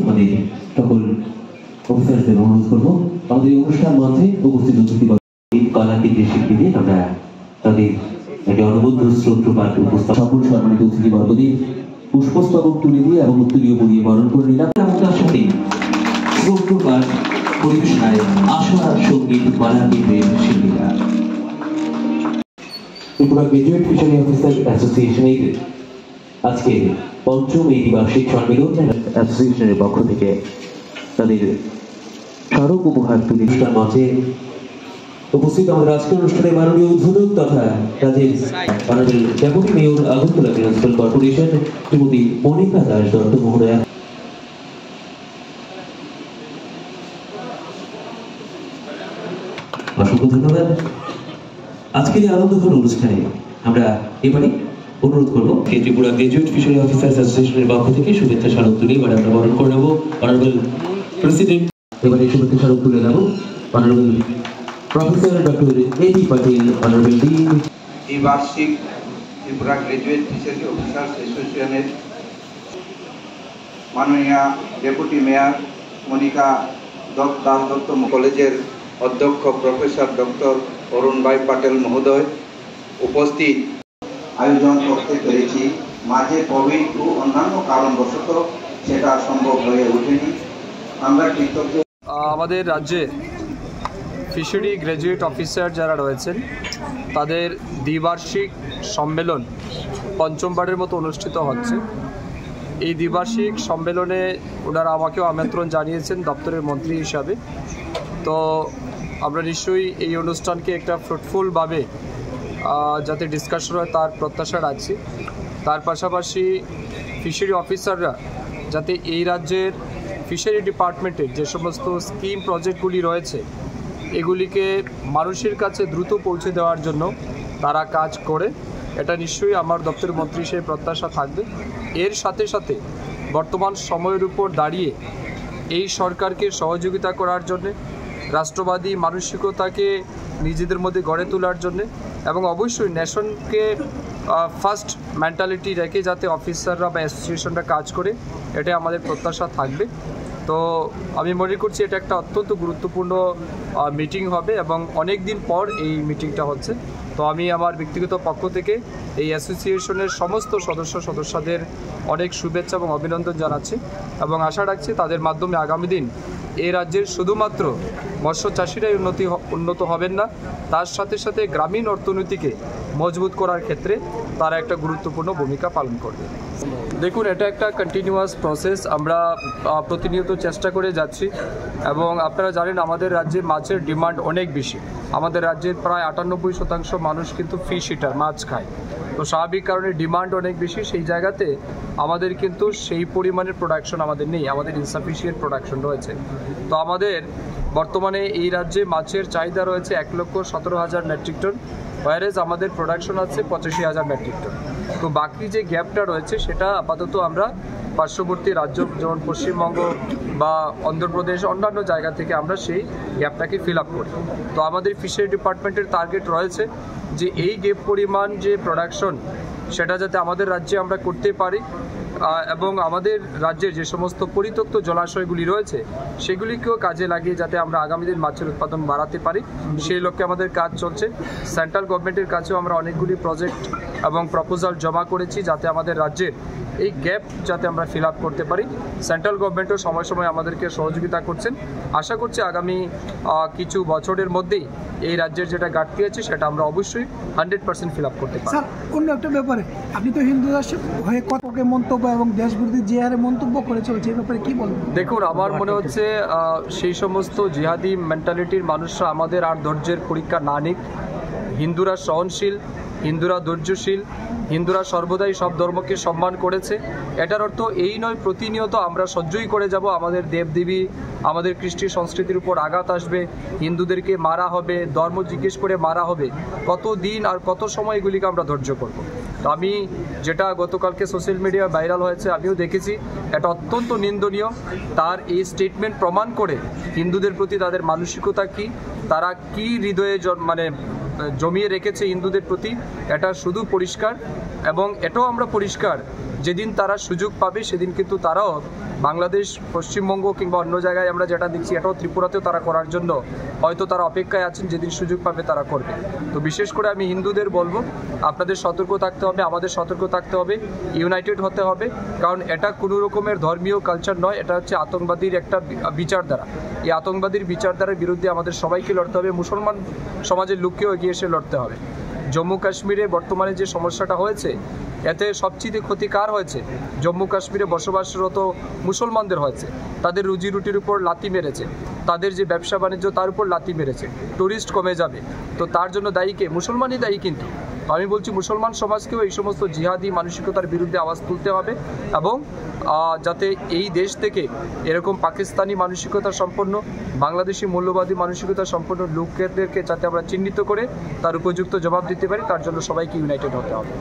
আমাদের সকল অফিসারদের অনুরোধ করবো আমাদের অনুষ্ঠান মঞ্চে উপস্থিত অতিথি কলাকেন্দ্রের শিল্পী দিয়ে আমরা তাদের একটি অনবদ্য শ্রোত্রপাঠ সকল সম্মানিত অতিথিবর্গদের পুষ্পস্তবক তুলে দিয়ে এবং উত্তরীয় পরিয়ে বরণ করে নিলাম। তার সাথে শ্রোত্রপাঠ পরিবেশনায় আশা সঙ্গীত কলাকেন্দ্রের শিল্পীরা। ত্রিপুরা গ্রাজুয়েট ফিশারি অফিসার অ্যাসোসিয়েশনের আজকে পঞ্চম এই দ্বিবার্ষিক সম্মেলন অ্যাসোসিয়েশনের পক্ষ থেকে তাদের স্মারক উপহার তুলে মঞ্চে উপস্থিত আমাদের আজকের অনুষ্ঠানে মাননীয় উদ্বোধক তথা রাজ্যের মাননীয় deputy mayor Agartala municipal corporation Shrimati Monika Das Dutta মহোদয়া। অসংখ্য ধন্যবাদ। আজকের এই আনন্দঘন অনুষ্ঠানে আমরা এবারে অনুরোধ করবো ত্রিপুরা গ্রাজুয়েট ফিশারি অফিসার্স অ্যাসোসিয়েশনের পক্ষ থেকে শুভেচ্ছা স্মারক তুলে এবারে আমরা বরণ করে নেব অনারেবল প্রেসিডেন্ট। এবারে শুভেচ্ছা স্মারক তুলে নেব honourable professor doctor AB. Patil, honourable dean. এই বার্ষিক ত্রিপুরা গ্রাজুয়েট ফিশারি অফিসার্স অ্যাসোসিয়েশনের মাননীয় ডেপুটি মেয়র মনিকা দাস দত্ত কলেজের অধ্যক্ষ প্রফেসর ডক্টর অরুণ ভাই পাটেল মহোদয় উপস্থিত আয়োজন করতে পেরেছি। মাঝে কোভিড ও অন্যান্য কারণবশত সেটা সম্ভব হয়ে ওঠেনি। আমরা কৃতজ্ঞ। আমাদের রাজ্যে ফিশারি গ্র্যাজুয়েট অফিসার যারা রয়েছেন তাদের দ্বিবার্ষিক সম্মেলন পঞ্চমবারের মতো অনুষ্ঠিত হচ্ছে। এই দ্বিবার্ষিক সম্মেলনে ওনারা আমাকেও আমন্ত্রণ জানিয়েছেন দপ্তরের মন্ত্রী হিসাবে। তো আমরা নিশ্চয়ই এই অনুষ্ঠানকে একটা ফ্রুটফুলভাবে যাতে ডিসকাশন হয় তার প্রত্যাশা রাখছি। তার পাশাপাশি ফিশারি অফিসাররা যাতে এই রাজ্যের ফিশারি ডিপার্টমেন্টের যে সমস্ত স্কিম প্রজেক্টগুলি রয়েছে এগুলিকে মানুষের কাছে দ্রুত পৌঁছে দেওয়ার জন্য তারা কাজ করে, এটা নিশ্চয়ই আমার দপ্তরের মন্ত্রী হিসেবে প্রত্যাশা থাকবে। এর সাথে সাথে বর্তমান সময়ের উপর দাঁড়িয়ে এই সরকারকে সহযোগিতা করার জন্যে, রাষ্ট্রবাদী মানসিকতাকে নিজেদের মধ্যে গড়ে তোলার জন্যে এবং অবশ্যই নেশনকে ফার্স্ট মেন্টালিটি রেখে যাতে অফিসাররা বা অ্যাসোসিয়েশনরা কাজ করে, এটা আমাদের প্রত্যাশা থাকবে। তো আমি মনে করছি এটা একটা অত্যন্ত গুরুত্বপূর্ণ মিটিং হবে এবং অনেক দিন পর এই মিটিংটা হচ্ছে। তো আমি আমার ব্যক্তিগত পক্ষ থেকে এই অ্যাসোসিয়েশনের সমস্ত সদস্যদের অনেক শুভেচ্ছা এবং অভিনন্দন জানাচ্ছি এবং আশা রাখছি তাদের মাধ্যমে আগামী দিন এই রাজ্যের শুধুমাত্র মৎস্য চাষিরাই উন্নত হবেন না, তার সাথে সাথে গ্রামীণ অর্থনীতিকে মজবুত করার ক্ষেত্রে তারা একটা গুরুত্বপূর্ণ ভূমিকা পালন করবে। দেখুন, এটা একটা কন্টিনিউয়াস প্রসেস, আমরা প্রতিনিয়ত চেষ্টা করে যাচ্ছি এবং আপনারা জানেন আমাদের রাজ্যে মাছের ডিমান্ড অনেক বেশি। আমাদের রাজ্যের প্রায় 98% মানুষ কিন্তু ফিশ ইটার, মাছ খায়। তো স্বাভাবিক কারণে ডিমান্ড অনেক বেশি, সেই জায়গাতে আমাদের কিন্তু সেই পরিমাণের প্রোডাকশন আমাদের নেই, আমাদের ইনসাফিসিয়েন্ট প্রোডাকশন রয়েছে। তো আমাদের বর্তমানে এই রাজ্যে মাছের চাহিদা রয়েছে 1,17,000 মেট্রিক টন, ওয়ারেজ আমাদের প্রোডাকশন আছে 85,000 মেট্রিক টন। তো বাকি যে গ্যাপটা রয়েছে সেটা আপাতত আমরা পার্শ্ববর্তী রাজ্য যেমন পশ্চিমবঙ্গ বা অন্ধ্রপ্রদেশ অন্যান্য জায়গা থেকে আমরা সেই গ্যাপটাকে ফিল আপ করি। তো আমাদের ফিশারি ডিপার্টমেন্টের টার্গেট রয়েছে যে এই গ্যাপ পরিমাণ যে প্রোডাকশন সেটা যাতে আমাদের রাজ্যে আমরা করতে পারি এবং আমাদের রাজ্যের যে সমস্ত পরিত্যক্ত জলাশয়গুলি রয়েছে সেগুলিকেও কাজে লাগিয়ে যাতে আমরা আগামী দিন মাছের উৎপাদন বাড়াতে পারি, সেই লক্ষ্যে আমাদের কাজ চলছে। সেন্ট্রাল গভর্নমেন্টের কাছেও আমরা অনেকগুলি প্রজেক্ট এবং প্রপোজাল জমা করেছি যাতে আমাদের রাজ্যের এই গ্যাপ যাতে আমরা ফিল আপ করতে পারি। সেন্ট্রাল গভর্নমেন্টও সময় সময় আমাদেরকে সহযোগিতা করছেন। আশা করছি আগামী কিছু বছরের মধ্যেই এই রাজ্যের যেটা ঘাটতি আছে সেটা আমরা অবশ্যই 100% ফিল আপ করতে পারি। স্যার, অন্য একটা ব্যাপারে আপনি তো হিন্দু রাষ্ট্র হয়ে কত মন্তব্য এবং দেশ বিরোধী যে হারে মন্তব্য করে চলছে এই ব্যাপারে কি বলবেন? দেখুন, আমার মনে হচ্ছে সেই সমস্ত জিহাদি মেন্টালিটির মানুষরা আমাদের আর ধৈর্যের পরীক্ষা না নিক। হিন্দুরা সহনশীল, হিন্দুরা ধৈর্যশীল, হিন্দুরা সর্বদাই সব ধর্মকে সম্মান করেছে। এটার অর্থ এই নয় প্রতিনিয়ত আমরা সহ্যই করে যাব, আমাদের দেবদেবী আমাদের কৃষ্টি সংস্কৃতির উপর আঘাত আসবে, হিন্দুদেরকে মারা হবে, ধর্ম জিজ্ঞেস করে মারা হবে, কত দিন আর কত সময় এগুলিকে আমরা ধৈর্য করব। তো আমি যেটা গতকালকে সোশ্যাল মিডিয়ায় ভাইরাল হয়েছে আমিও দেখেছি, এটা অত্যন্ত নিন্দনীয়। তার এই স্টেটমেন্ট প্রমাণ করে হিন্দুদের প্রতি তাদের মানসিকতা কি, তারা কি হৃদয়ে জমিয়ে রেখেছে হিন্দুদের প্রতি, এটা শুধু পরিষ্কার। এবং এটাও আমরা পরিষ্কার যেদিন তারা সুযোগ পাবে সেদিন কিন্তু তারাও বাংলাদেশ, পশ্চিমবঙ্গ কিংবা অন্য জায়গায় আমরা যেটা দেখছি এটাও ত্রিপুরাতেও তারা করার জন্য হয়তো তারা অপেক্ষায় আছেন, যেদিন সুযোগ পাবে তারা করবে। তো বিশেষ করে আমি হিন্দুদের বলবো আপনাদের সতর্ক থাকতে হবে, আমাদের সতর্ক থাকতে হবে, ইউনাইটেড হতে হবে, কারণ এটা কোনো রকমের ধর্মীয় কালচার নয়, এটা হচ্ছে আতঙ্কবাদীর একটা বিচারধারা। এই আতঙ্কবাদীর বিচারধারার বিরুদ্ধে আমাদের সবাইকে লড়তে হবে, মুসলমান সমাজের লোককেও এগিয়ে এসে লড়তে হবে। জম্মু কাশ্মীরে বর্তমানে যে সমস্যাটা হয়েছে এতে সবচেয়ে ক্ষতি কার হয়েছে? জম্মু কাশ্মীরে বসবাসরত মুসলমানদের হয়েছে। তাদের রুজি রুটির উপর লাথি মেরেছে, তাদের যে ব্যবসা বাণিজ্য তার উপর লাথি মেরেছে, টুরিস্ট কমে যাবে। তো তার জন্য দায়ী কে? মুসলমানই দায়ী। কিন্তু আমি বলছি মুসলমান সমাজকেও এই সমস্ত জিহাদি মানসিকতার বিরুদ্ধে আওয়াজ তুলতে হবে, এবং যাতে এই দেশ থেকে এরকম পাকিস্তানি মানসিকতা সম্পন্ন, বাংলাদেশি মূল্যবাদী মানসিকতা সম্পন্ন লোকদেরকে যাতে আমরা চিহ্নিত করে তার উপযুক্ত জবাব দিতে পারি, তার জন্য সবাইকে ইউনাইটেড হতে হবে।